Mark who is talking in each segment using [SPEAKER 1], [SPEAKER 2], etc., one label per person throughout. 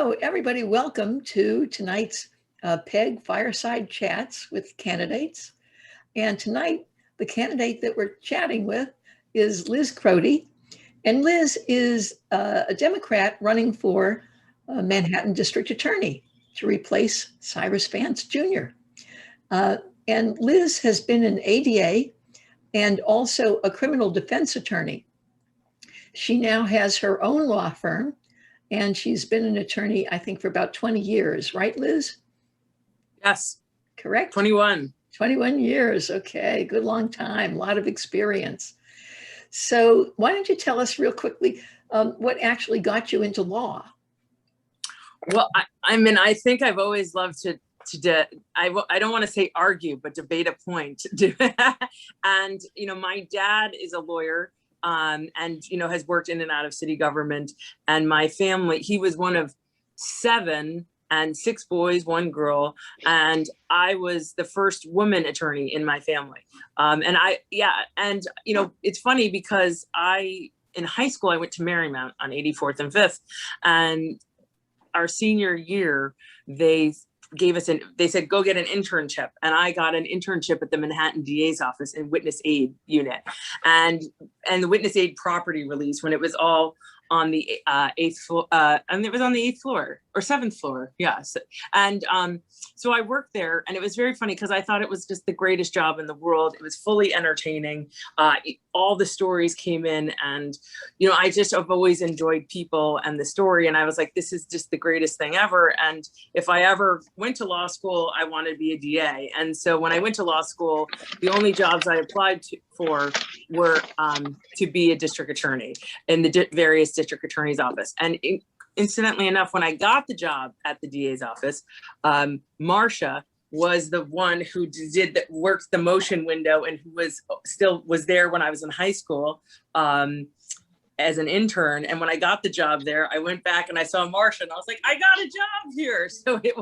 [SPEAKER 1] So everybody, welcome to tonight's PEG Fireside Chats with candidates. And tonight, the candidate that we're chatting with is Liz Crotty. And Liz is a Democrat running for Manhattan District Attorney to replace Cyrus Vance Jr. And Liz has been an ADA and also a criminal defense attorney. She now has her own law firm, and she's been an attorney, I think, for about 20 years, right, Liz?
[SPEAKER 2] Yes.
[SPEAKER 1] Correct?
[SPEAKER 2] 21.
[SPEAKER 1] 21 years. Okay, good long time, a lot of experience. So why don't you tell us real quickly what actually got you into law?
[SPEAKER 2] Well, I think I've always loved to I don't want to say argue, but debate a point. And, my dad is a lawyer. And, has worked in and out of city government. And my family, he was one of 7 and 6 boys, 1 girl. And I was the first woman attorney in my family. It's funny because in high school, I went to Marymount on 84th and 5th. And our senior year, they said, go get an internship. And I got an internship at the Manhattan DA's office in witness aid unit and the witness aid property release when it was all on the 8th floor. And it was on the 8th floor or 7th floor. Yes. And so I worked there, and it was very funny because I thought it was just the greatest job in the world. It was fully entertaining. All the stories came in, and, I've always enjoyed people and the story. And I was like, this is just the greatest thing ever. And if I ever went to law school, I wanted to be a DA. And so when I went to law school, the only jobs I applied for were to be a district attorney in the various district attorney's office. And incidentally enough, when I got the job at the DA's office, Marcia was the one who worked the motion window and who was there when I was in high school as an intern. And when I got the job there, I went back and I saw Marcia and I was like, I got a job here. So it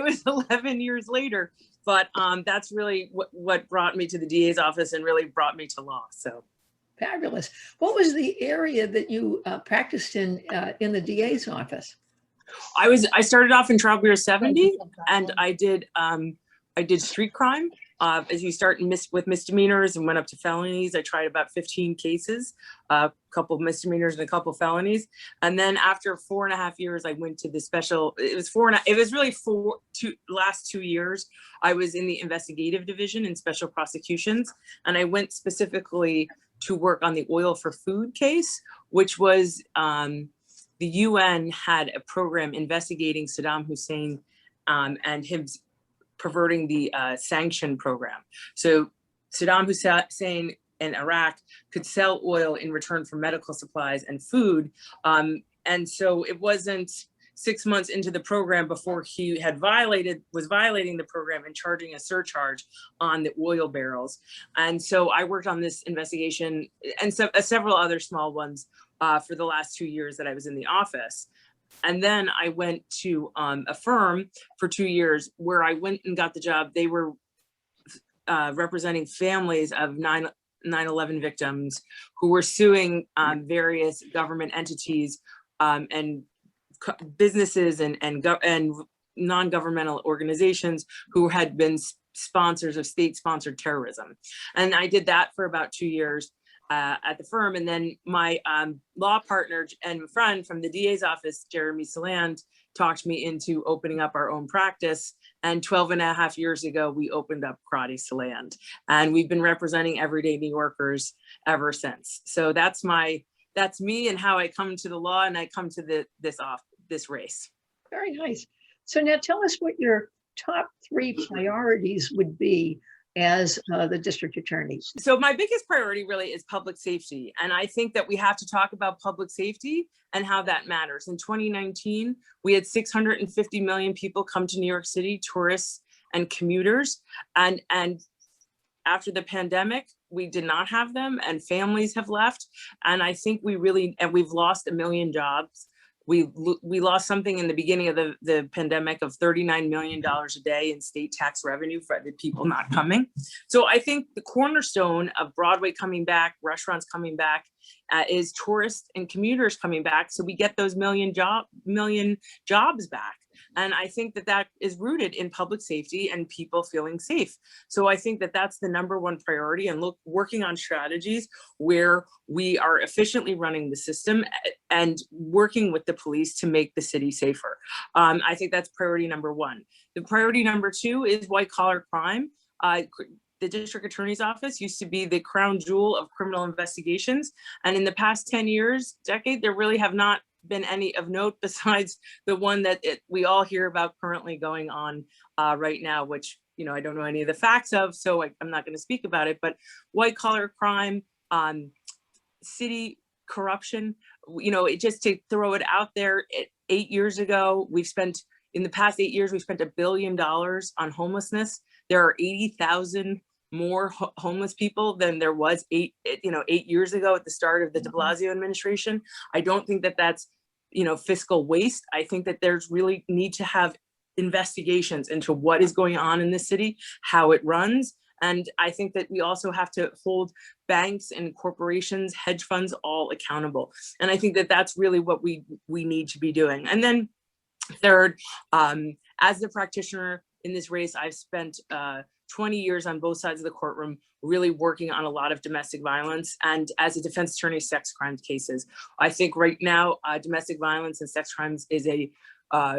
[SPEAKER 2] was 11 years later. But that's really what brought me to the DA's office and really brought me to law. So
[SPEAKER 1] fabulous. What was the area that you practiced in the DA's office?
[SPEAKER 2] I started off in Trial Bureau 70, and I did street crime. As you start with misdemeanors and went up to felonies, I tried about 15 cases, a couple of misdemeanors and a couple of felonies. And then after 4.5 years, I went to the special. It was really last 2 years. I was in the investigative division in special prosecutions, and I went specifically to work on the oil for food case, which was the UN had a program investigating Saddam Hussein and him perverting the sanction program. So Saddam Hussein in Iraq could sell oil in return for medical supplies and food. And so it wasn't 6 months into the program before he was violating the program and charging a surcharge on the oil barrels. And so I worked on this investigation and several other small ones for the last 2 years that I was in the office. And then I went to a firm for 2 years where I went and got the job. They were representing families of 9/11 victims who were suing various government entities and businesses and non-governmental organizations who had been sponsors of state-sponsored terrorism. And I did that for about 2 years at the firm. And then my law partner and friend from the DA's office, Jeremy Saland, talked me into opening up our own practice. And 12.5 years ago, we opened up Crotty Saland. And we've been representing everyday New Yorkers ever since. So that's me and how I come to the law, and I come to this race.
[SPEAKER 1] Very nice. So now tell us what your top 3 priorities would be as the district attorney.
[SPEAKER 2] So my biggest priority really is public safety. And I think that we have to talk about public safety and how that matters. In 2019, we had 650 million people come to New York City, tourists and commuters. And after the pandemic, we did not have them, and families have left. And I think we've lost 1 million jobs We lost something in the beginning of the pandemic of $39 million a day in state tax revenue for the people not coming. So I think the cornerstone of Broadway coming back, restaurants coming back, is tourists and commuters coming back. So we get those million jobs back. And I think that that is rooted in public safety and people feeling safe. So I think that that's the #1 priority, and working on strategies where we are efficiently running the system and working with the police to make the city safer. I think that's priority #1. The priority #2 is white collar crime. The district attorney's office used to be the crown jewel of criminal investigations. And in the past 10 years, decade, there really have not been any of note besides the one that we all hear about currently going on right now, which, I don't know any of the facts of, so I'm not going to speak about it, but white collar crime, city corruption, just to throw it out there, 8 years ago, in the past 8 years, we've spent $1 billion on homelessness. There are 80,000 more homeless people than there was 8 years ago at the start of the de Blasio administration. I don't think that that's, fiscal waste. I think that there's really need to have investigations into what is going on in the city, how it runs. And I think that we also have to hold banks and corporations, hedge funds, all accountable. And I think that that's really what we need to be doing. And then third, as the practitioner in this race, I've spent 20 years on both sides of the courtroom, really working on a lot of domestic violence, and as a defense attorney, sex crimes cases. I think right now, domestic violence and sex crimes is a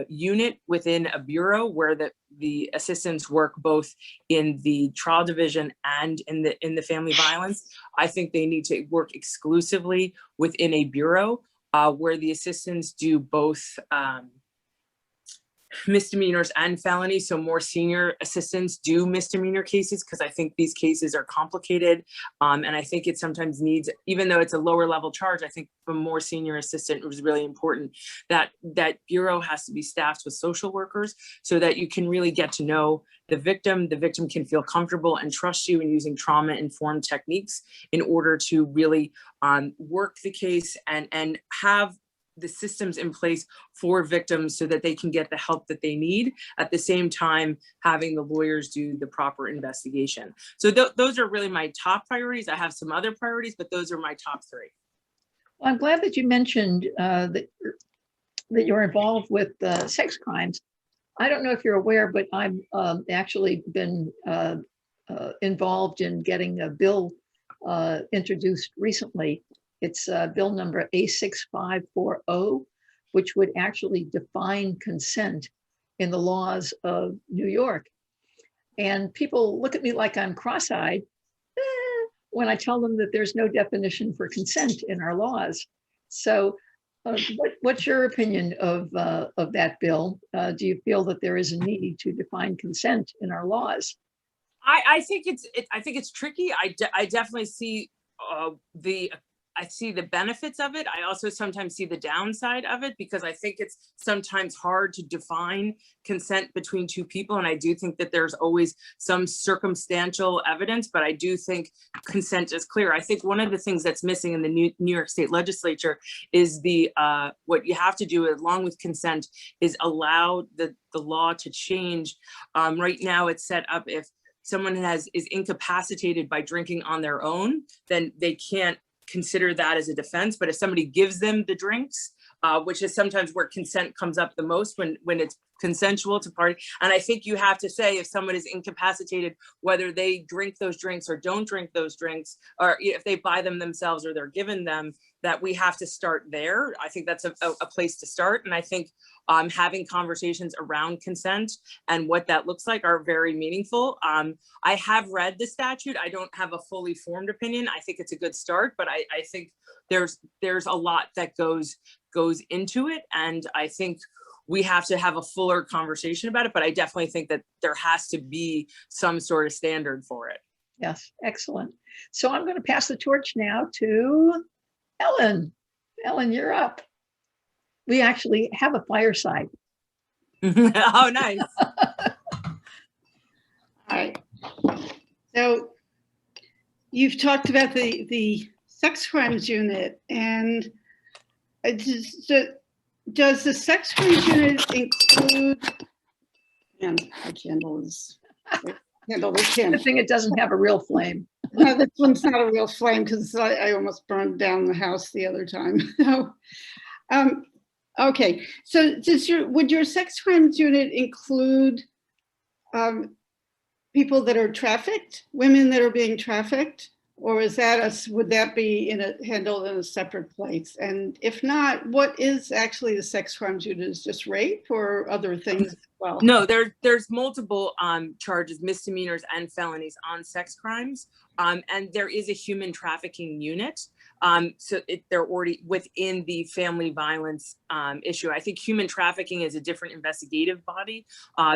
[SPEAKER 2] unit within a bureau where the assistants work both in the trial division and in the family violence. I think they need to work exclusively within a bureau where the assistants do both misdemeanors and felonies. So more senior assistants do misdemeanor cases because I think these cases are complicated. And I think it sometimes needs, even though it's a lower level charge, I think a more senior assistant was really important. That bureau has to be staffed with social workers so that you can really get to know the victim. The victim can feel comfortable and trust you in using trauma-informed techniques in order to really work the case and have the systems in place for victims so that they can get the help that they need, at the same time having the lawyers do the proper investigation. So those are really my top priorities. I have some other priorities, but those are my top 3.
[SPEAKER 1] Well, I'm glad that you mentioned that you're involved with sex crimes. I don't know if you're aware, but I've actually been involved in getting a bill introduced recently. It's bill number A6540, which would actually define consent in the laws of New York. And people look at me like I'm cross-eyed when I tell them that there's no definition for consent in our laws. So what's your opinion of that bill? Do you feel that there is a need to define consent in our laws?
[SPEAKER 2] I think it's tricky. I definitely see I see the benefits of it. I also sometimes see the downside of it because I think it's sometimes hard to define consent between two people. And I do think that there's always some circumstantial evidence, but I do think consent is clear. I think one of the things that's missing in the New York State legislature is what you have to do along with consent is allow the law to change. Right now it's set up if someone is incapacitated by drinking on their own, then they can't consider that as a defense. But if somebody gives them the drinks, which is sometimes where consent comes up the most when it's consensual to party. And I think you have to say if someone is incapacitated, whether they drink those drinks or don't drink those drinks, or if they buy them themselves or they're given them, that we have to start there. I think that's a place to start. And I think having conversations around consent and what that looks like are very meaningful. I have read the statute. I don't have a fully formed opinion. I think it's a good start, but I think there's a lot that goes into it. And I think we have to have a fuller conversation about it, but I definitely think that there has to be some sort of standard for it.
[SPEAKER 1] Yes, excellent. So I'm going to pass the torch now to Ellen. Ellen, you're up. We actually have a fireside.
[SPEAKER 2] Oh, nice.
[SPEAKER 3] All right. So you've talked about the sex crimes unit, and does the sex crimes unit include, and my candle is, candle this
[SPEAKER 1] The
[SPEAKER 3] candle.
[SPEAKER 1] thing, it doesn't have a real flame.
[SPEAKER 3] No, this one's not a real flame because I almost burned down the house the other time. So, okay, so would your sex crimes unit include people that are trafficked, women that are being trafficked, or is that would that be handled in a separate place? And if not, what is actually the sex crimes unit? Is just rape or other things as well?
[SPEAKER 2] No, there's multiple charges, misdemeanors and felonies on sex crimes, and there is a human trafficking unit. So they're already within the family violence issue. I think human trafficking is a different investigative body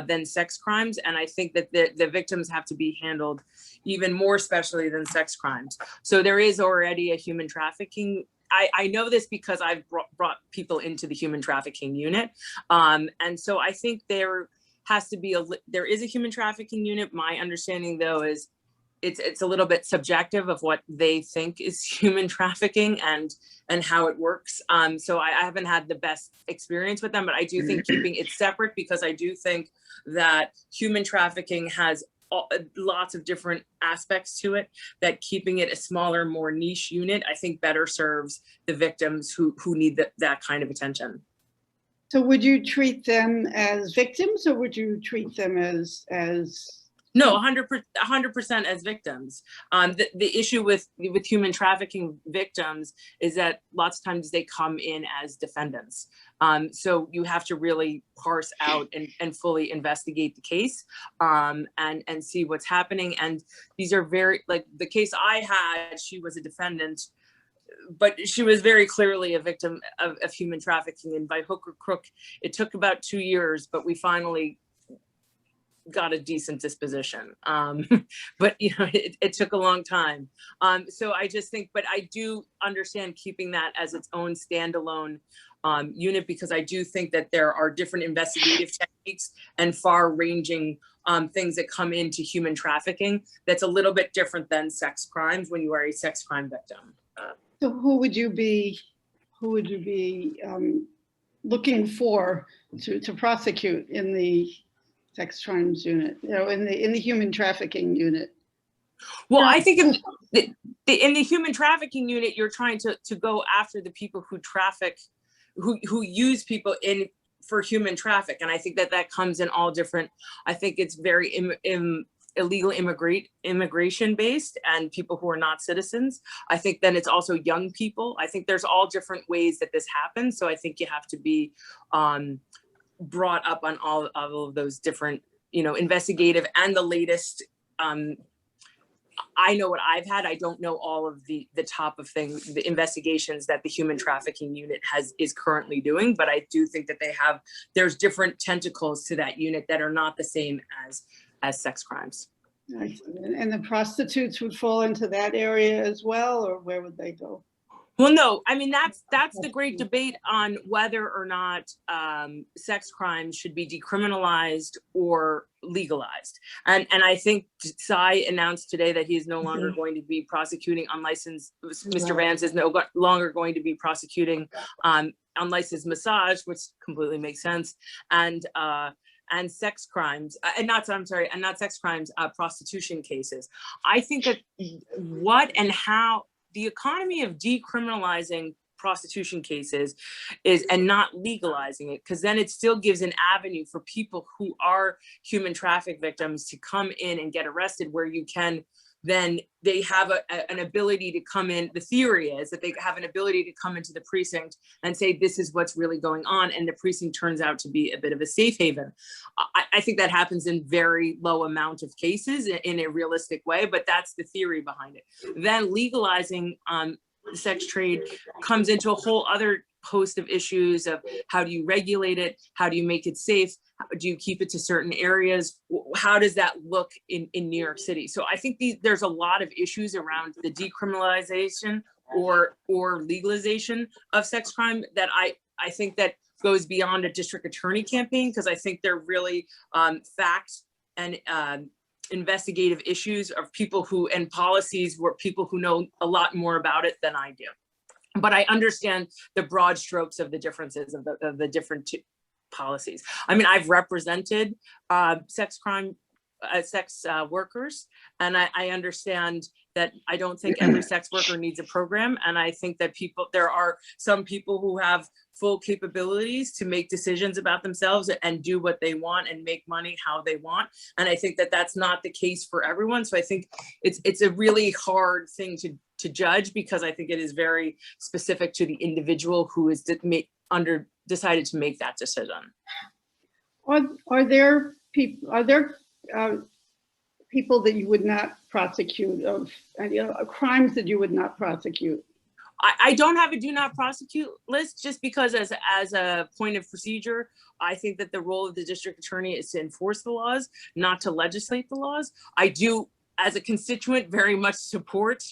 [SPEAKER 2] than sex crimes, and I think that the victims have to be handled even more specially than sex crimes. So there is already a human trafficking. I know this because I've brought people into the human trafficking unit, and so I think there has to be there is a human trafficking unit. My understanding, though, is it's a little bit subjective of what they think is human trafficking and how it works. So I haven't had the best experience with them, but I do think keeping it separate, because I do think that human trafficking has lots of different aspects to it, that keeping it a smaller, more niche unit, I think better serves the victims who need that kind of attention.
[SPEAKER 3] So would you treat them as victims, or would you treat them as
[SPEAKER 2] No, 100% as victims. The issue with human trafficking victims is that lots of times they come in as defendants. So you have to really parse out and fully investigate the case and see what's happening. And these are very, like the case I had, she was a defendant, but she was very clearly a victim of human trafficking. And by hook or crook, it took about 2 years, but we finally got a decent disposition. But it took a long time. So I just think, but I do understand keeping that as its own standalone unit, because I do think that there are different investigative techniques and far-ranging things that come into human trafficking that's a little bit different than sex crimes when you are a sex crime victim.
[SPEAKER 3] So who would you be looking for to prosecute in the sex crimes unit, in the human trafficking unit?
[SPEAKER 2] Well, I think in the human trafficking unit, you're trying to go after the people who traffic, who use people for human traffic. And I think that comes in all different, I think it's very illegal immigration based, and people who are not citizens. I think then it's also young people. I think there's all different ways that this happens. So I think you have to be brought up on all of those different, investigative and the latest. I know what I've had. I don't know all of the top of things, the investigations that the human trafficking unit is currently doing, but I do think that there's different tentacles to that unit that are not the same as sex crimes.
[SPEAKER 3] And the prostitutes would fall into that area as well, or where would they go?
[SPEAKER 2] Well, no, I mean, that's the great debate on whether or not sex crimes should be decriminalized or legalized. And I think Cy announced today that he is no longer going to be prosecuting unlicensed, Mr. Vance is no longer going to be prosecuting unlicensed massage, which completely makes sense. And sex crimes, not sex crimes, prostitution cases. I think that what and how the economy of decriminalizing prostitution cases and not legalizing it, because then it still gives an avenue for people who are human traffic victims to come in and get arrested, where you can then they have an ability to come in. The theory is that they have an ability to come into the precinct and say, this is what's really going on. And the precinct turns out to be a bit of a safe haven. I think that happens in very low amount of cases in a realistic way, but that's the theory behind it. Then legalizing the sex trade comes into a whole other host of issues of how do you regulate it? How do you make it safe? How do you keep it to certain areas? How does that look in New York City? So I think there's a lot of issues around the decriminalization or legalization of sex crime that I think that goes beyond a district attorney campaign, because I think they're really fact and investigative issues of people and policies where people who know a lot more about it than I do. but I understand the broad strokes of the differences of the different policies. I mean, I've represented sex workers, and I understand that I don't think every sex worker needs a program. And I think that there are some people who have full capabilities to make decisions about themselves and do what they want and make money how they want. And I think that that's not the case for everyone. So I think it's a really hard thing to judge, because I think it is very specific to the individual who is decided to make that decision.
[SPEAKER 3] Are there people that you would not prosecute, of crimes that you would not prosecute?
[SPEAKER 2] I don't have a do not prosecute list, just because as a point of procedure, I think that the role of the district attorney is to enforce the laws, not to legislate the laws. I do, as a constituent, very much support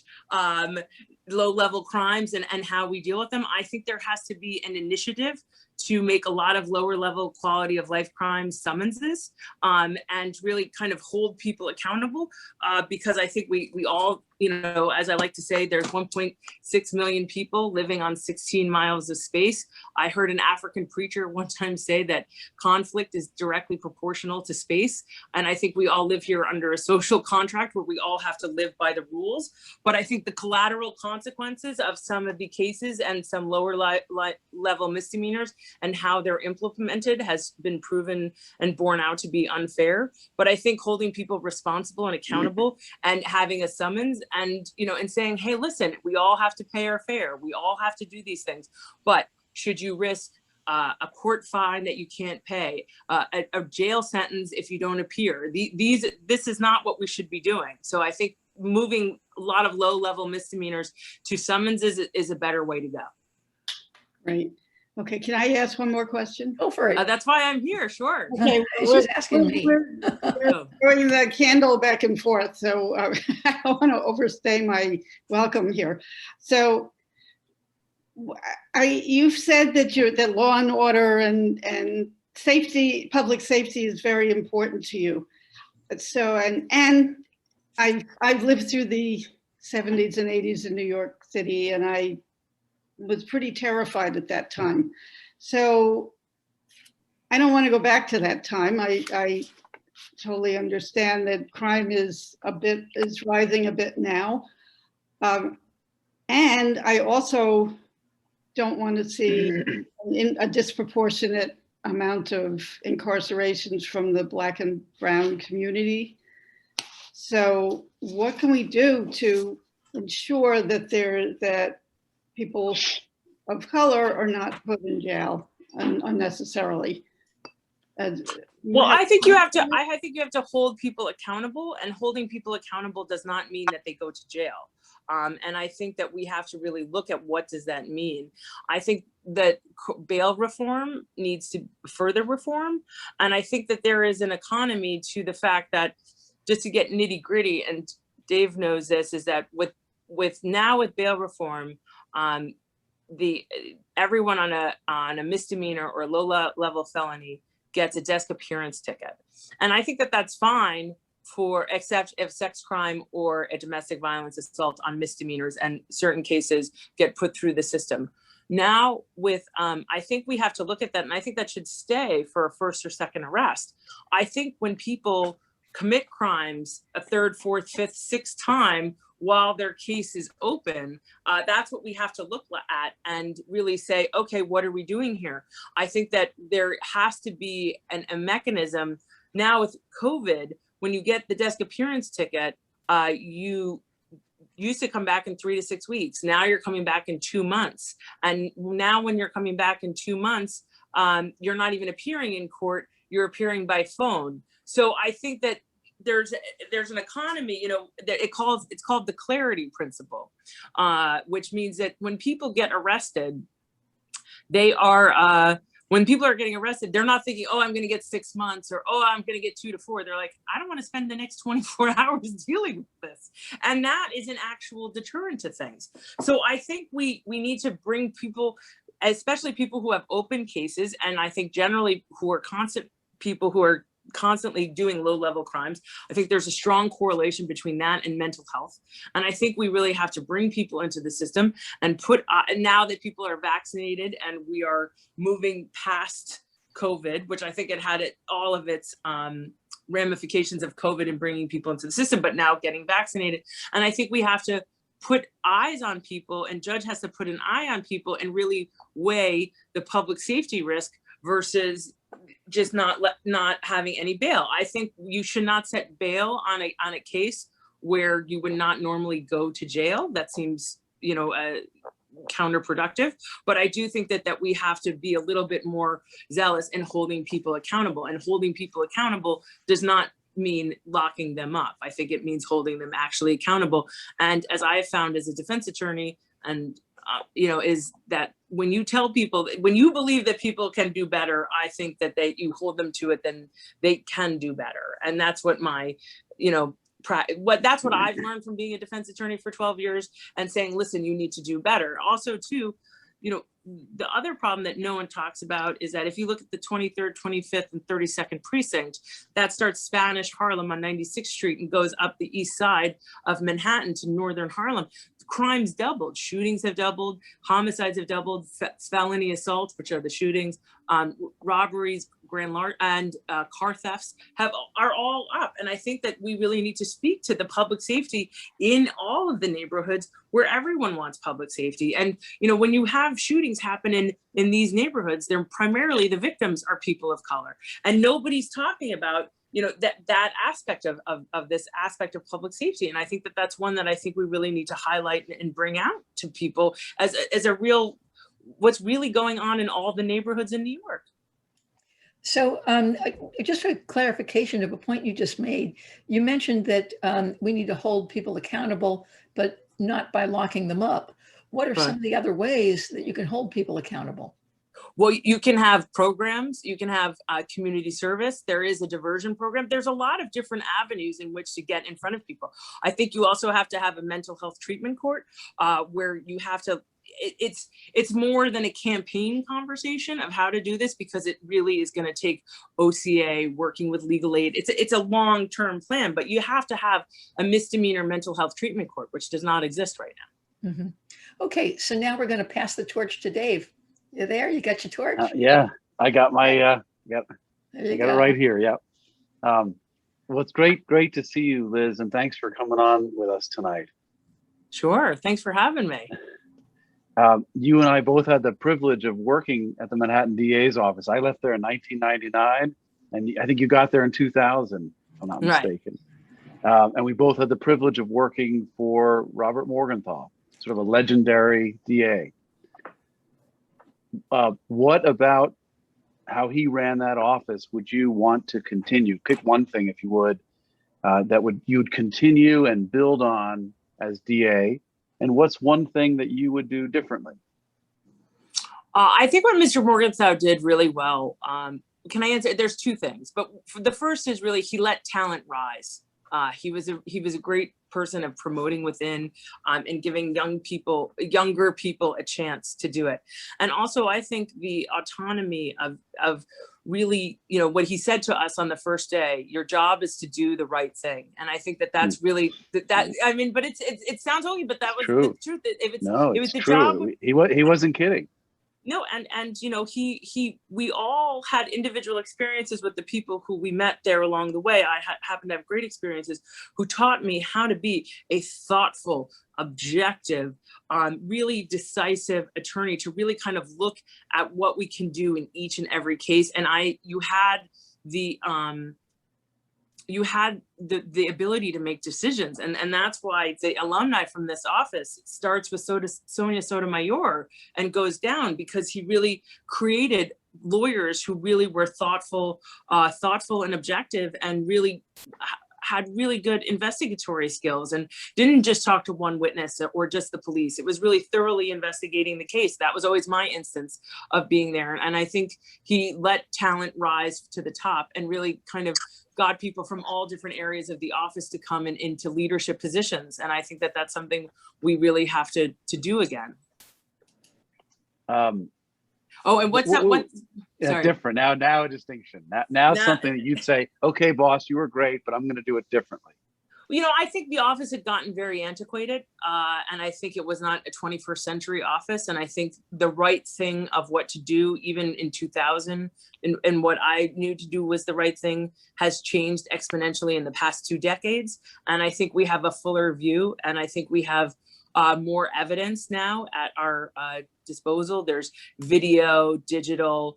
[SPEAKER 2] low-level crimes and how we deal with them. I think there has to be an initiative to make a lot of lower-level quality of life crime summonses and really kind of hold people accountable, because I think we all, as I like to say, there's 1.6 million people living on 16 miles of space. I heard an African preacher one time say that conflict is directly proportional to space. And I think we all live here under a social contract where we all have to live by the rules. But I think the collateral consequences of some of the cases and some lower level misdemeanors and how they're implemented has been proven and borne out to be unfair. But I think holding people responsible and accountable and having a summons and saying, hey, listen, we all have to pay our fare. We all have to do these things. But should you risk a court fine that you can't pay, a jail sentence if you don't appear? This is not what we should be doing. So I think moving a lot of low-level misdemeanors to summonses is a better way to go.
[SPEAKER 3] Right. Okay, can I ask one more question?
[SPEAKER 1] Go for it.
[SPEAKER 2] That's why I'm here, sure.
[SPEAKER 3] Okay,
[SPEAKER 1] She's asking me.
[SPEAKER 3] We're throwing the candle back and forth, so I don't want to overstay my welcome here. So you've said that law and order and safety, public safety is very important to you. So, and I've lived through the 70s and 80s in New York City, and I was pretty terrified at that time. So I don't want to go back to that time. I totally understand that crime is rising a bit now. And I also don't want to see a disproportionate amount of incarcerations from the Black and brown community. So what can we do to ensure that people of color are not put in jail unnecessarily?
[SPEAKER 2] Well, I think you have to hold people accountable, and holding people accountable does not mean that they go to jail. And I think that we have to really look at what does that mean. I think that bail reform needs to further reform. And I think that there is an economy to the fact that, just to get nitty gritty, and Dave knows this, is that with bail reform, everyone on a misdemeanor or low level felony gets a desk appearance ticket. And I think that that's fine, except if sex crime or a domestic violence assault on misdemeanors and certain cases get put through the system. Now I think we have to look at that, and I think that should stay for a first or second arrest. I think when people commit crimes a third, fourth, fifth, sixth time while their case is open, that's what we have to look at and really say, okay, what are we doing here? I think that there has to be a mechanism now with COVID. When you get the desk appearance ticket, you used to come back in 3 to 6 weeks. Now you're coming back in 2 months. And now when you're coming back in 2 months, you're not even appearing in court, you're appearing by phone. So I think that there's an economy, that it's called the clarity principle, which means that when people get arrested, when people are getting arrested, they're not thinking, oh, I'm going to get 6 months, or, oh, I'm going to get 2 to 4. They're like, I don't want to spend the next 24 hours dealing with this. And that is an actual deterrent to things. So I think we need to bring people, especially people who have open cases, and I think generally who are constant people who are constantly doing low-level crimes. I think there's a strong correlation between that and mental health. And I think we really have to bring people into the system and now that people are vaccinated and we are moving past COVID, which I think it had all of its ramifications of COVID and bringing people into the system, but now getting vaccinated. And I think we have to put eyes on people, and judge has to put an eye on people and really weigh the public safety risk versus just not having any bail. I think you should not set bail on a case where you would not normally go to jail. That seems, counterproductive. But I do think that we have to be a little bit more zealous in holding people accountable. And holding people accountable does not mean locking them up. I think it means holding them actually accountable. And as I have found as a defense attorney, and is that when you tell people, when you believe that people can do better, I think that you hold them to it, then they can do better. And that's what that's what I've learned from being a defense attorney for 12 years and saying, listen, you need to do better. Also, too, the other problem that no one talks about is that if you look at the 23rd, 25th, and 32nd precinct, that starts Spanish Harlem on 96th Street and goes up the east side of Manhattan to northern Harlem. Crimes doubled, shootings have doubled, homicides have doubled, felony assaults, which are the shootings, robberies, and car thefts are all up. And I think that we really need to speak to the public safety in all of the neighborhoods where everyone wants public safety. And when you have shootings happen in these neighborhoods, they're primarily the victims are people of color, and nobody's talking about that aspect of this aspect of public safety. And I think that that's one that I think we really need to highlight and bring out to people as a real, what's really going on in all the neighborhoods in New York.
[SPEAKER 1] So just for clarification of a point you just made, you mentioned that we need to hold people accountable, but not by locking them up. What are some of the other ways that you can hold people accountable?
[SPEAKER 2] Well, you can have programs, you can have community service. There is a diversion program. There's a lot of different avenues in which to get in front of people. I think you also have to have a mental health treatment court where you have to, it's more than a campaign conversation of how to do this, because it really is going to take OCA working with legal aid. It's a long-term plan, but you have to have a misdemeanor mental health treatment court, which does not exist right now.
[SPEAKER 1] Mm-hmm. Okay, so now we're going to pass the torch to Dave. You there? You got your torch?
[SPEAKER 4] Yeah, I got my, I got it right here. Yeah. Well, it's great to see you, Liz, and thanks for coming on with us tonight.
[SPEAKER 2] Sure. Thanks for having me.
[SPEAKER 4] You and I both had the privilege of working at the Manhattan DA's office. I left there in 1999, and I think you got there in 2000, if I'm not mistaken. And we both had the privilege of working for Robert Morgenthau, sort of a legendary DA. What about how he ran that office would you want to continue? Pick one thing, if you would, that you'd continue and build on as DA. And what's one thing that you would do differently?
[SPEAKER 2] I think what Mr. Morgenthau did really well, can I answer? There's two things, but the first is really he let talent rise. He was a great person of promoting within and giving younger people a chance to do it. And also, I think the autonomy of really, what he said to us on the first day, your job is to do the right thing. And I think that's really that. I mean, but it sounds hokey, but that was the truth. If it was the
[SPEAKER 4] true.
[SPEAKER 2] job.
[SPEAKER 4] He wasn't kidding.
[SPEAKER 2] No, and we all had individual experiences with the people who we met there along the way. I happened to have great experiences who taught me how to be a thoughtful, objective, really decisive attorney, to really kind of look at what we can do in each and every case. And you had the ability to make decisions. And that's why the alumni from this office starts with Sonia Sotomayor and goes down, because he really created lawyers who really were thoughtful and objective, and really had really good investigatory skills, and didn't just talk to one witness or just the police. It was really thoroughly investigating the case. That was always my instance of being there. And I think he let talent rise to the top and really kind of got people from all different areas of the office to come into leadership positions. And I think that that's something we really have to do again. Oh, and what's that one?
[SPEAKER 4] Yeah,
[SPEAKER 2] Sorry.
[SPEAKER 4] different. Now a distinction. Now something that you'd say, okay, boss, you were great, but I'm going to do it differently.
[SPEAKER 2] You know, I think the office had gotten very antiquated, and I think it was not a 21st century office. And I think the right thing of what to do, even in 2000, and what I knew to do was the right thing, has changed exponentially in the past 2 decades. And I think we have a fuller view, and I think we have more evidence now at our disposal. There's video, digital,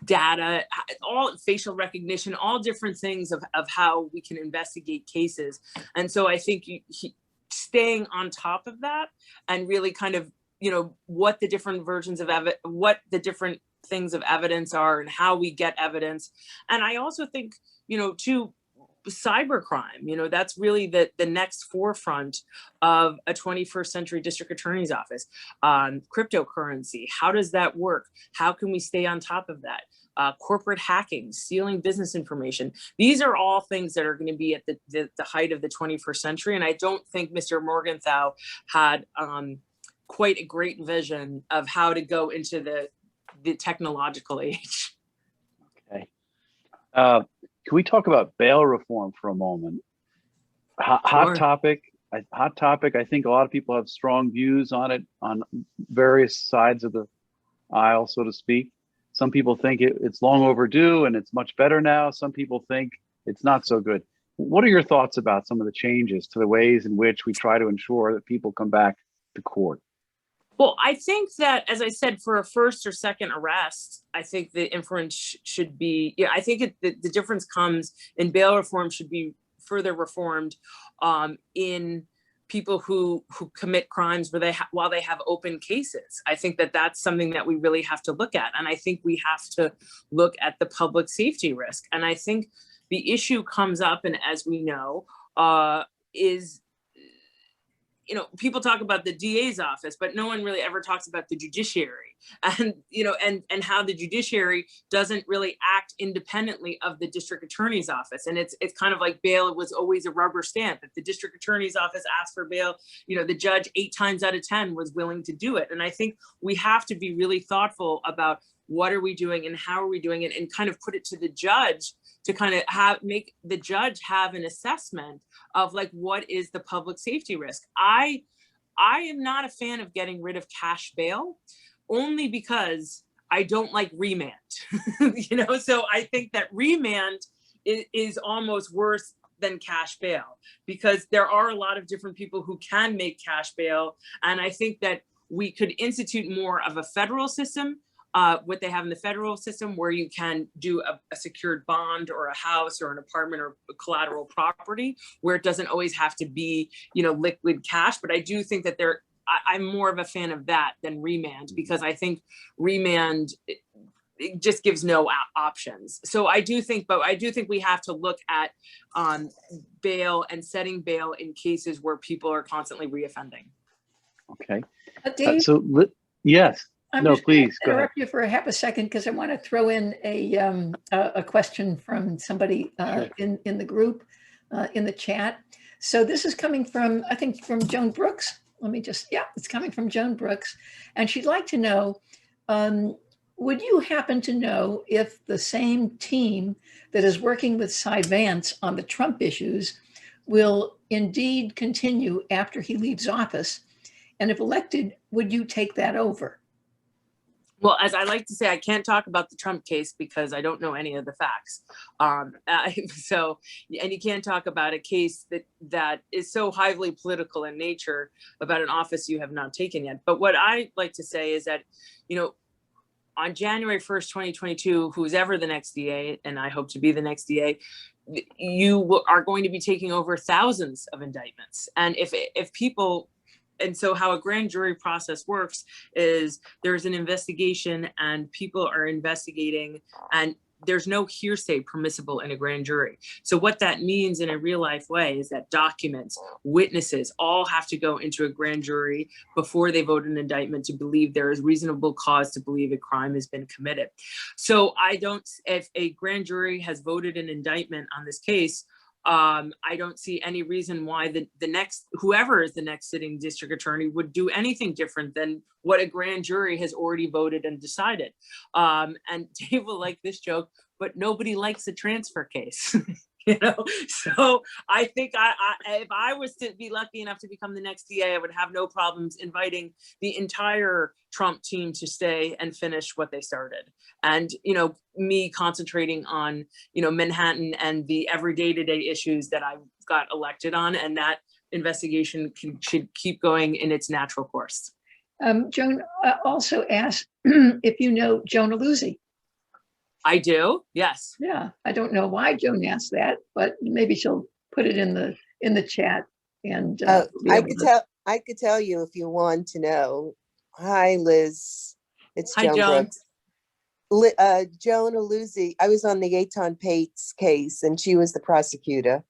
[SPEAKER 2] data, all facial recognition, all different things of how we can investigate cases. And so I think staying on top of that and really kind of, what the different versions of what the different things of evidence are and how we get evidence. And I also think, too, cybercrime, that's really the next forefront of a 21st century district attorney's office. Cryptocurrency, how does that work? How can we stay on top of that? Corporate hacking, stealing business information. These are all things that are going to be at the height of the 21st century. And I don't think Mr. Morgenthau had quite a great vision of how to go into the technological age.
[SPEAKER 4] Okay. Can we talk about bail reform for a moment? Hot topic. I think a lot of people have strong views on it on various sides of the aisle, so to speak. Some people think it's long overdue and it's much better now. Some people think it's not so good. What are your thoughts about some of the changes to the ways in which we try to ensure that people come back to court?
[SPEAKER 2] Well, I think that, as I said, for a first or second arrest, I think the inference should be, I think the difference comes in bail reform should be further reformed in people who commit crimes while they have open cases. I think that that's something that we really have to look at. And I think we have to look at the public safety risk. And I think the issue comes up, and as we know, is, people talk about the DA's office, but no one really ever talks about the judiciary, and, and how the judiciary doesn't really act independently of the district attorney's office. And it's kind of like bail was always a rubber stamp. If the district attorney's office asked for bail, the judge 8 times out of 10 was willing to do it. And I think we have to be really thoughtful about what are we doing and how are we doing it, and kind of put it to the judge to kind of make the judge have an assessment of like, what is the public safety risk? I am not a fan of getting rid of cash bail, only because I don't like remand, so I think that remand is almost worse than cash bail, because there are a lot of different people who can make cash bail. And I think that we could institute more of a federal system, what they have in the federal system, where you can do a secured bond or a house or an apartment or a collateral property, where it doesn't always have to be, liquid cash. But I do think that I'm more of a fan of that than remand, because I think remand, it just gives no options. So I do think we have to look at bail and setting bail in cases where people are constantly reoffending.
[SPEAKER 4] Okay.
[SPEAKER 1] Dave?
[SPEAKER 4] Yes. No, please go ahead.
[SPEAKER 1] Interrupt you for half a second, because I want to throw in a question from somebody in the group, in the chat. So this is coming from, I think, from Joan Brooks. It's coming from Joan Brooks, and she'd like to know, would you happen to know if the same team that is working with Cy Vance on the Trump issues will indeed continue after he leaves office? And if elected, would you take that over?
[SPEAKER 2] Well, as I like to say, I can't talk about the Trump case because I don't know any of the facts. And you can't talk about a case that is so highly political in nature about an office you have not taken yet. But what I like to say is that, on January 1st, 2022, who's ever the next DA, and I hope to be the next DA, you are going to be taking over thousands of indictments. And if people... And so how a grand jury process works is there's an investigation and people are investigating, and there's no hearsay permissible in a grand jury. So what that means in a real life way is that documents, witnesses, all have to go into a grand jury before they vote an indictment to believe there is reasonable cause to believe a crime has been committed. So if a grand jury has voted an indictment on this case, I don't see any reason why the next, whoever is the next sitting district attorney would do anything different than what a grand jury has already voted and decided. And Dave will like this joke, but nobody likes a transfer case. You know, so I think if I was to be lucky enough to become the next DA, I would have no problems inviting the entire Trump team to stay and finish what they started. And, you know, me concentrating on, you know, Manhattan and the everyday day-to-day issues that I got elected on, and that investigation should keep going in its natural course.
[SPEAKER 1] Joan also asked if you know Jonah Luzzi.
[SPEAKER 2] I do, yes.
[SPEAKER 1] Yeah, I don't know why Joan asked that, but maybe she'll put it in the chat. And
[SPEAKER 5] I could tell you if you want to know. Hi, Liz. It's
[SPEAKER 2] Hi,
[SPEAKER 5] Joan
[SPEAKER 2] Joan.
[SPEAKER 5] Brooks. Jonah Luzzi. I was on the Eitan Pates case, and she was the prosecutor.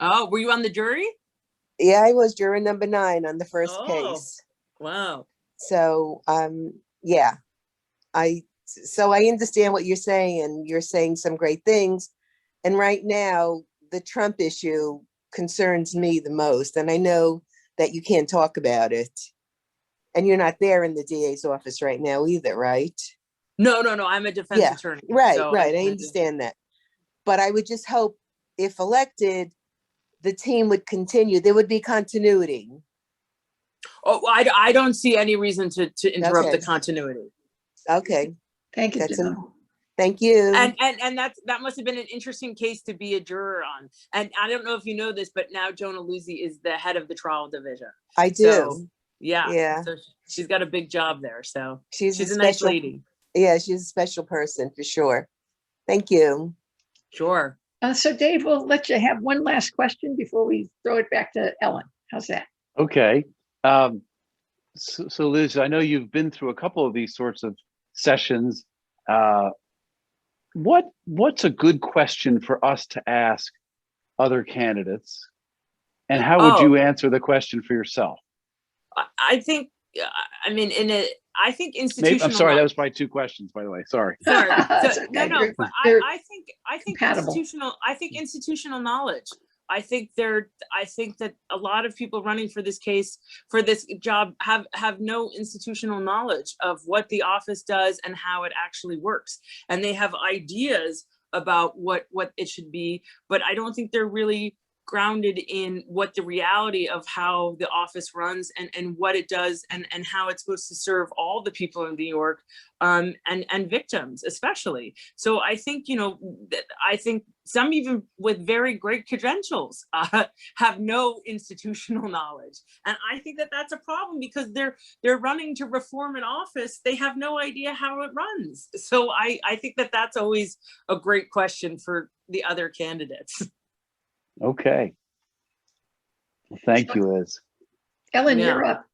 [SPEAKER 2] Oh, were you on the jury?
[SPEAKER 5] Yeah, I was juror number 9 on the first case.
[SPEAKER 2] Wow.
[SPEAKER 5] So, yeah, So I understand what you're saying, and you're saying some great things. And right now, the Trump issue concerns me the most. And I know that you can't talk about it. And you're not there in the DA's office right now either, right?
[SPEAKER 2] No. I'm a defense attorney.
[SPEAKER 5] Right,
[SPEAKER 2] so
[SPEAKER 5] right. I understand that. But I would just hope if elected, the team would continue. There would be continuity.
[SPEAKER 2] Oh, I don't see any reason to interrupt
[SPEAKER 5] Okay.
[SPEAKER 2] the continuity.
[SPEAKER 5] Okay.
[SPEAKER 1] thank you,
[SPEAKER 5] That's
[SPEAKER 1] Joan.
[SPEAKER 5] Thank you.
[SPEAKER 2] And that must have been an interesting case to be a juror on. And I don't know if you know this, but now Jonah Luzzi is the head of the trial division.
[SPEAKER 5] I do.
[SPEAKER 2] So, yeah.
[SPEAKER 5] Yeah.
[SPEAKER 2] So she's got a big job there. So
[SPEAKER 5] She's
[SPEAKER 2] a nice lady.
[SPEAKER 5] Yeah, she's a special person for sure. Thank you.
[SPEAKER 2] Sure.
[SPEAKER 1] So Dave, we'll let you have one last question before we throw it back to Ellen. How's that?
[SPEAKER 4] Okay. So Liz, I know you've been through a couple of these sorts of sessions. What's a good question for us to ask other candidates? And how would you answer the question for yourself?
[SPEAKER 2] I think, I mean, I think institutional.
[SPEAKER 4] I'm sorry, that was probably 2 questions, by the way. Sorry.
[SPEAKER 2] Sorry.
[SPEAKER 1] That's
[SPEAKER 2] So,
[SPEAKER 1] okay.
[SPEAKER 2] no. But I think
[SPEAKER 1] compatible.
[SPEAKER 2] institutional knowledge. I think that a lot of people running for this case, for this job, have no institutional knowledge of what the office does and how it actually works. And they have ideas about what it should be, but I don't think they're really grounded in what the reality of how the office runs and what it does and how it's supposed to serve all the people in New York, and victims especially. So I think, you know, I think some even with very great credentials have no institutional knowledge. And I think that that's a problem because they're running to reform an office. They have no idea how it runs. So I think that that's always a great question for the other candidates.
[SPEAKER 4] Okay. Well, thank you, Liz.
[SPEAKER 1] Ellen,
[SPEAKER 2] Yeah.
[SPEAKER 1] you're up.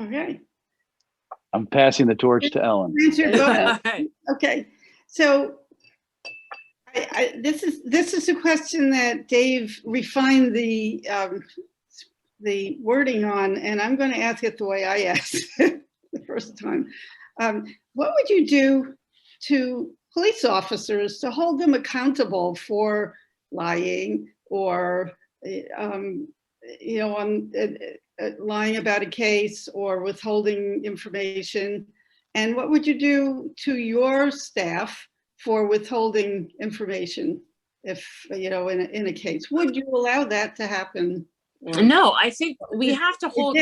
[SPEAKER 3] Okay.
[SPEAKER 4] I'm passing the torch to Ellen.
[SPEAKER 3] Answer both.
[SPEAKER 2] Right.
[SPEAKER 3] Okay, so this is a question that Dave refined the wording on, and I'm going to ask it the way I asked it the first time. What would you do to police officers to hold them accountable for lying or lying about a case or withholding information? And what would you do to your staff for withholding information if, in a case? Would you allow that to happen?
[SPEAKER 2] No, I think we have to hold,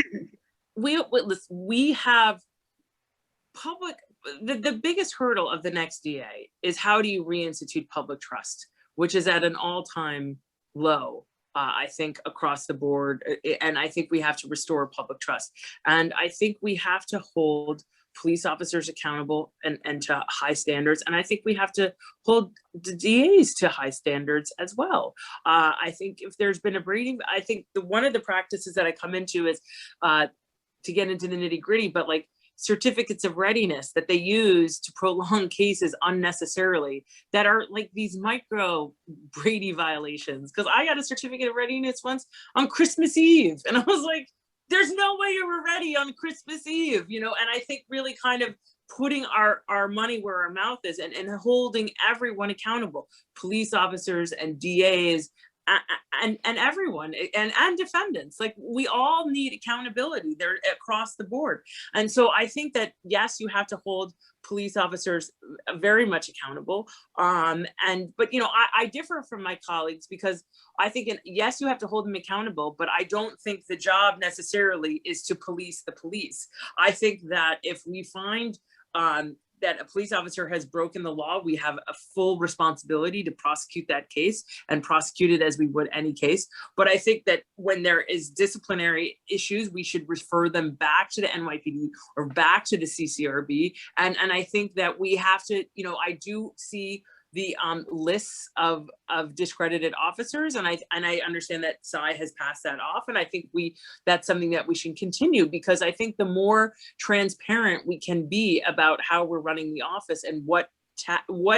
[SPEAKER 2] we have public, the biggest hurdle of the next DA is how do you reinstitute public trust, which is at an all-time low, I think, across the board. And I think we have to restore public trust. And I think we have to hold police officers accountable and to high standards. And I think we have to hold the DAs to high standards as well. I think if there's been a breeding, I think one of the practices that I come into is to get into the nitty gritty, but like certificates of readiness that they use to prolong cases unnecessarily that are like these micro Brady violations. Because I got a certificate of readiness once on Christmas Eve. And I was like, there's no way you were ready on Christmas Eve, and I think really kind of putting our money where our mouth is and holding everyone accountable, police officers and DAs and everyone and defendants. Like, we all need accountability there across the board. And so I think that, yes, you have to hold police officers very much accountable. But, you know, I differ from my colleagues, because I think, yes, you have to hold them accountable, but I don't think the job necessarily is to police the police. I think that if we find that a police officer has broken the law, we have a full responsibility to prosecute that case and prosecute it as we would any case. But I think that when there is disciplinary issues, we should refer them back to the NYPD or back to the CCRB. And I think that we have to, you know, I do see the lists of discredited officers, and I understand that Cy has passed that off, and I think that's something that we should continue, because I think the more transparent we can be about how we're running the office and what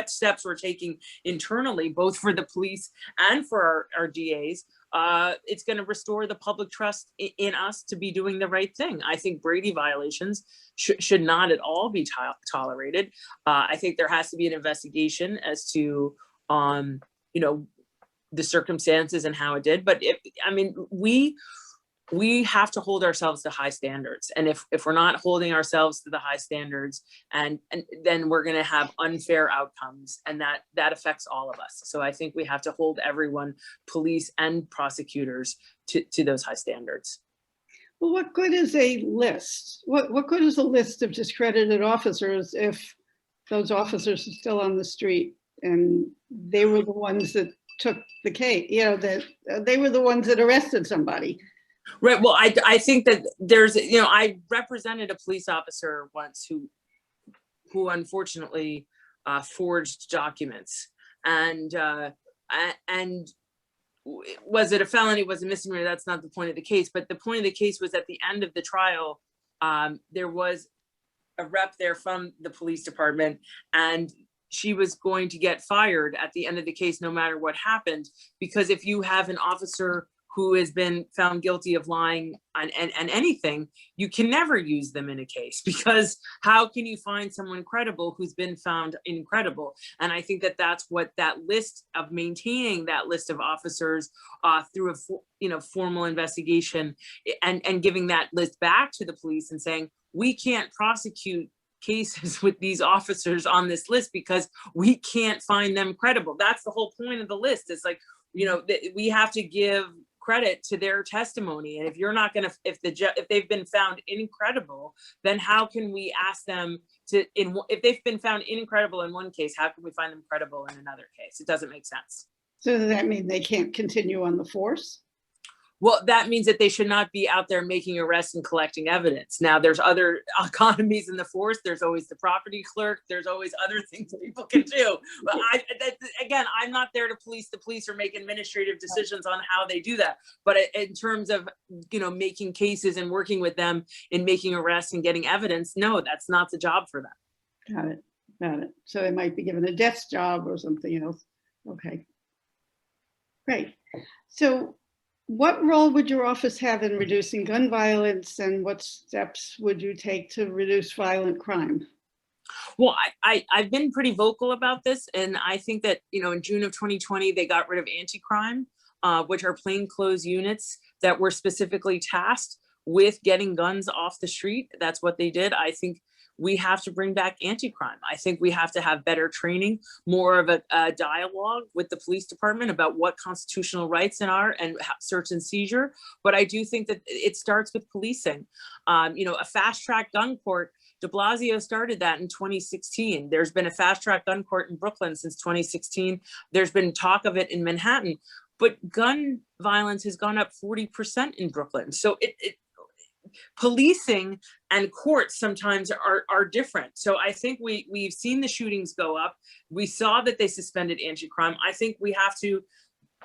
[SPEAKER 2] steps we're taking internally, both for the police and for our DAs, it's going to restore the public trust in us to be doing the right thing. I think Brady violations should not at all be tolerated. I think there has to be an investigation as to, you know, the circumstances and how it did. But we have to hold ourselves to high standards. And if we're not holding ourselves to the high standards, and then we're going to have unfair outcomes, and that affects all of us. So I think we have to hold everyone, police and prosecutors, to those high standards.
[SPEAKER 3] Well, what good is a list? What good is a list of discredited officers if those officers are still on the street and they were the ones that took the case, you know, that they were the ones that arrested somebody?
[SPEAKER 2] Right. Well, I think that there's, you know, I represented a police officer once who unfortunately forged documents, and was it a felony? Was it a misdemeanor? That's not the point of the case. But the point of the case was, at the end of the trial, there was a rep there from the police department, and she was going to get fired at the end of the case, no matter what happened, because if you have an officer who has been found guilty of lying on and anything, you can never use them in a case, because how can you find someone credible who's been found incredible? And I think that that's what that list of, maintaining that list of officers through a formal investigation, and giving that list back to the police and saying, we can't prosecute cases with these officers on this list because we can't find them credible. That's the whole point of the list. It's like, you know, we have to give credit to their testimony. And if you're not going to, if they've been found incredible, then how can we ask them to, if they've been found incredible in one case, how can we find them credible in another case? It doesn't make sense.
[SPEAKER 3] So does that mean they can't continue on the force?
[SPEAKER 2] Well, that means that they should not be out there making arrests and collecting evidence. Now, there's other economies in the force. There's always the property clerk. There's always other things people can do. But again, I'm not there to police the police or make administrative decisions on how they do that. But in terms of, you know, making cases and working with them in making arrests and getting evidence, no, that's not the job for them.
[SPEAKER 3] Got it. So they might be given a desk job or something else. Okay. Great. So what role would your office have in reducing gun violence, and what steps would you take to reduce violent crime?
[SPEAKER 2] Well, I've been pretty vocal about this, and I think that, you know, in June of 2020, they got rid of anti-crime, which are plainclothes units that were specifically tasked with getting guns off the street. That's what they did. I think we have to bring back anti-crime. I think we have to have better training, more of a dialogue with the police department about what constitutional rights are and search and seizure. But I do think that it starts with policing. You know, a fast track gun court, de Blasio started that in 2016. There's been a fast track gun court in Brooklyn since 2016. There's been talk of it in Manhattan, but gun violence has gone up 40% in Brooklyn. So policing and courts sometimes are different. So I think we've seen the shootings go up. We saw that they suspended anti-crime. I think we have to,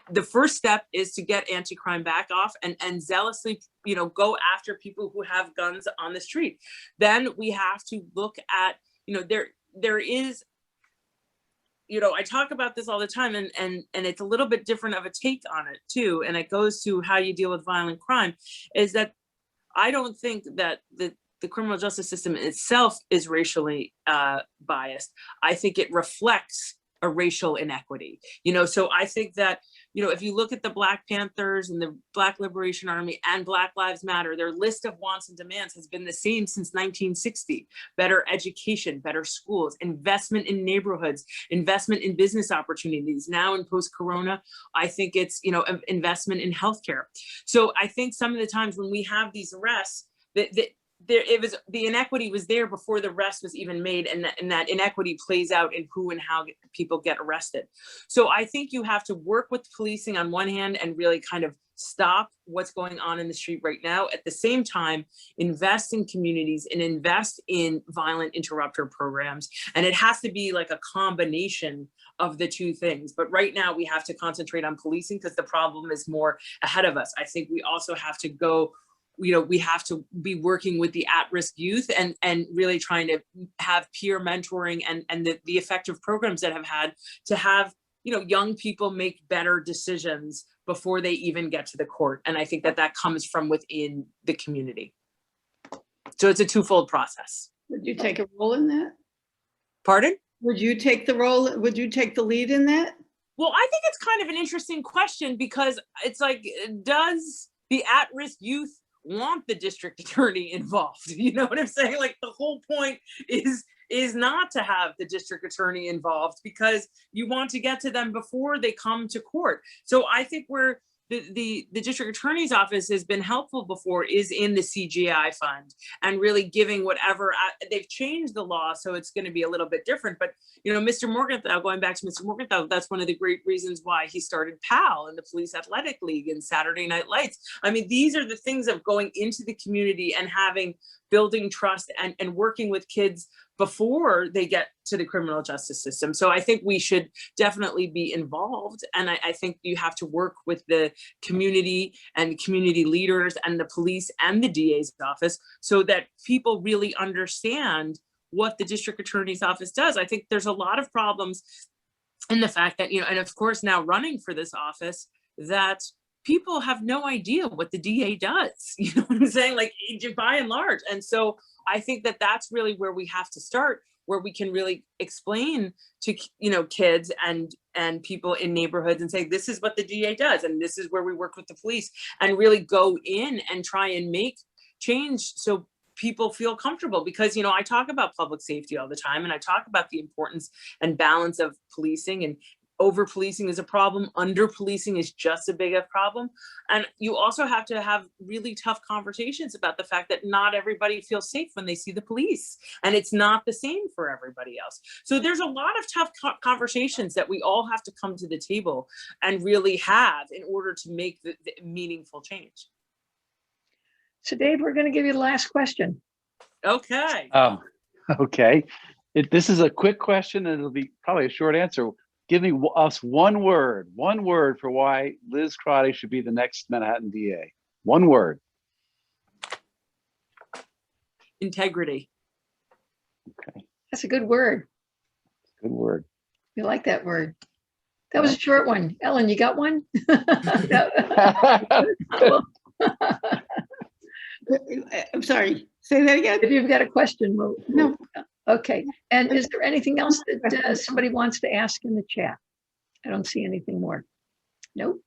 [SPEAKER 2] the first step is to get anti-crime back off and zealously, you know, go after people who have guns on the street. Then we have to look at, you know, there is, you know, I talk about this all the time, and it's a little bit different of a take on it too. And it goes to how you deal with violent crime, is that I don't think that the criminal justice system itself is racially biased. I think it reflects a racial inequity. You know, so I think that, you know, if you look at the Black Panthers and the Black Liberation Army and Black Lives Matter, their list of wants and demands has been the same since 1960. Better education, better schools, investment in neighborhoods, investment in business opportunities. Now in post-corona, I think it's, you know, investment in healthcare. So I think some of the times when we have these arrests, the inequity was there before the arrest was even made, and that inequity plays out in who and how people get arrested. So I think you have to work with policing on one hand and really kind of stop what's going on in the street right now. At the same time, invest in communities and invest in violent interrupter programs. And it has to be like a combination of the two things. But right now we have to concentrate on policing because the problem is more ahead of us. I think we also have to go, you know, we have to be working with the at-risk youth and really trying to have peer mentoring and the effective programs that have had to have, you know, young people make better decisions before they even get to the court. And I think that that comes from within the community. So it's a twofold process.
[SPEAKER 3] Would you take a role in that?
[SPEAKER 2] Pardon?
[SPEAKER 3] Would you take the role? Would you take the lead in that?
[SPEAKER 2] Well, I think it's kind of an interesting question because it's like, does the at-risk youth want the district attorney involved? You know what I'm saying? Like the whole point is not to have the district attorney involved because you want to get to them before they come to court. So I think where the district attorney's office has been helpful before is in the CGI fund and really giving whatever, they've changed the law, so it's going to be a little bit different. But, you know, Mr. Morgenthau, going back to Mr. Morgenthau, that's one of the great reasons why he started PAL and the Police Athletic League and Saturday Night Lights. I mean, these are the things of going into the community and building trust and working with kids before they get to the criminal justice system. So I think we should definitely be involved. And I think you have to work with the community and community leaders and the police and the DA's office so that people really understand what the district attorney's office does. I think there's a lot of problems in the fact that, you know, and of course now running for this office, that people have no idea what the DA does. You know what I'm saying? Like by and large. And so I think that that's really where we have to start, where we can really explain to, you know, kids and people in neighborhoods and say, this is what the DA does. And this is where we work with the police and really go in and try and make change so people feel comfortable. Because, you know, I talk about public safety all the time and I talk about the importance and balance of policing, and over policing is a problem. Under policing is just as big a problem. And you also have to have really tough conversations about the fact that not everybody feels safe when they see the police, and it's not the same for everybody else. So there's a lot of tough conversations that we all have to come to the table and really have in order to make the meaningful change.
[SPEAKER 1] So Dave, we're going to give you the last question.
[SPEAKER 2] Okay.
[SPEAKER 4] Okay. This is a quick question and it'll be probably a short answer. Give us one word for why Liz Crotty should be the next Manhattan DA. One word.
[SPEAKER 2] Integrity.
[SPEAKER 4] Okay.
[SPEAKER 1] That's a good word.
[SPEAKER 4] Good word.
[SPEAKER 1] We like that word. That was a short one. Ellen, you got one?
[SPEAKER 3] I'm sorry, say that again.
[SPEAKER 1] If you've got a question,
[SPEAKER 3] No.
[SPEAKER 1] Okay. And is there anything else that somebody wants to ask in the chat? I don't see anything more. Nope.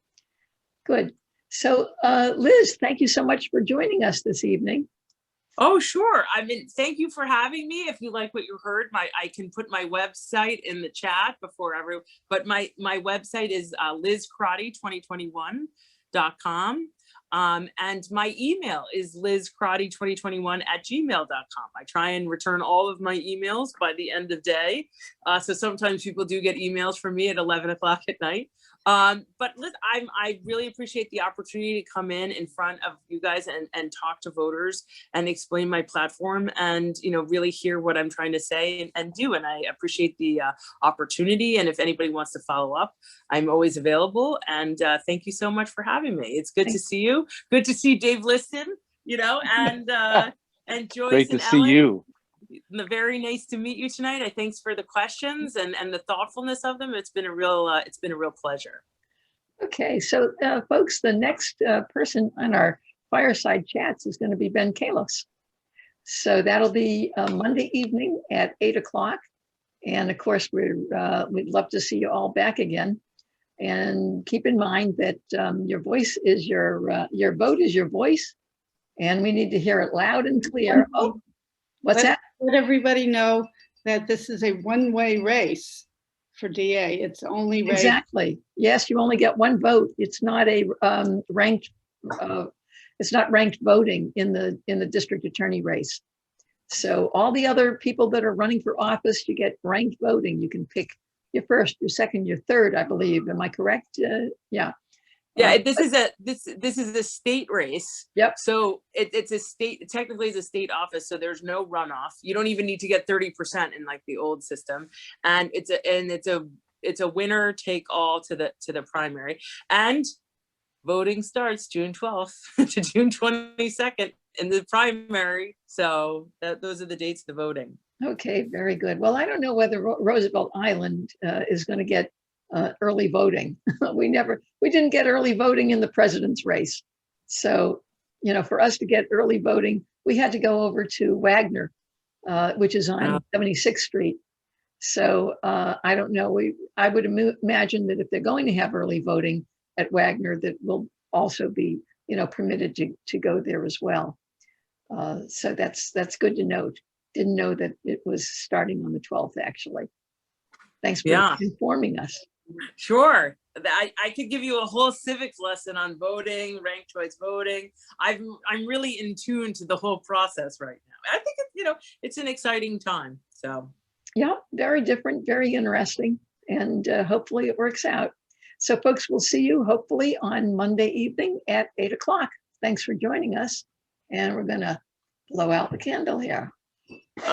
[SPEAKER 1] Good. So Liz, thank you so much for joining us this evening.
[SPEAKER 2] Oh, sure. I mean, thank you for having me. If you like what you heard, I can put my website in the chat before everyone, but my website is lizcrotty2021.com. And my email is lizcrotty2021@gmail.com. I try and return all of my emails by the end of day. So sometimes people do get emails from me at 11 o'clock at night. But Liz, I really appreciate the opportunity to come in front of you guys and talk to voters and explain my platform and, you know, really hear what I'm trying to say and do. And I appreciate the opportunity. And if anybody wants to follow up, I'm always available. And thank you so much for having me. It's good to see you. Good to see Dave Liston, you know, and Joyce.
[SPEAKER 4] Great to
[SPEAKER 2] and
[SPEAKER 4] see
[SPEAKER 2] Ellen.
[SPEAKER 4] you.
[SPEAKER 2] Very nice to meet you tonight. Thanks for the questions and the thoughtfulness of them. It's been a real pleasure.
[SPEAKER 1] Okay, so folks, the next person on our Fireside Chats is going to be Ben Kalos. So that'll be Monday evening at 8 o'clock. And of course, we'd love to see you all back again. And keep in mind that your voice is your vote is your voice, and we need to hear it loud and clear. Oh, what's that?
[SPEAKER 3] Let everybody know that this is a one-way race for DA. It's only race.
[SPEAKER 1] Exactly. Yes, you only get one vote. It's not a ranked. It's not ranked voting in the district attorney race. So all the other people that are running for office, you get ranked voting. You can pick your first, your second, your third, I believe. Am I correct? Yeah.
[SPEAKER 2] Yeah, this is a state race.
[SPEAKER 1] Yep.
[SPEAKER 2] So it's a state, technically it's a state office, so there's no runoff. You don't even need to get 30% in like the old system. And it's a winner take all to the primary. And voting starts June 12th to June 22nd in the primary. So those are the dates of the voting.
[SPEAKER 1] Okay, very good. Well, I don't know whether Roosevelt Island is going to get early voting. We didn't get early voting in the president's race. So, for us to get early voting, we had to go over to Wagner, which is on 76th Street. So I don't know. I would imagine that if they're going to have early voting at Wagner, that will also be, permitted to go there as well. So that's good to note. Didn't know that it was starting on the 12th, actually. Thanks for informing us.
[SPEAKER 2] Sure. I could give you a whole civics lesson on voting, ranked choice voting. I'm really in tune to the whole process right now. I think it's an exciting time. So
[SPEAKER 1] yeah, very different, very interesting, and hopefully it works out. So folks, we'll see you hopefully on Monday evening at 8 o'clock. Thanks for joining us, and we're gonna blow out the candle here.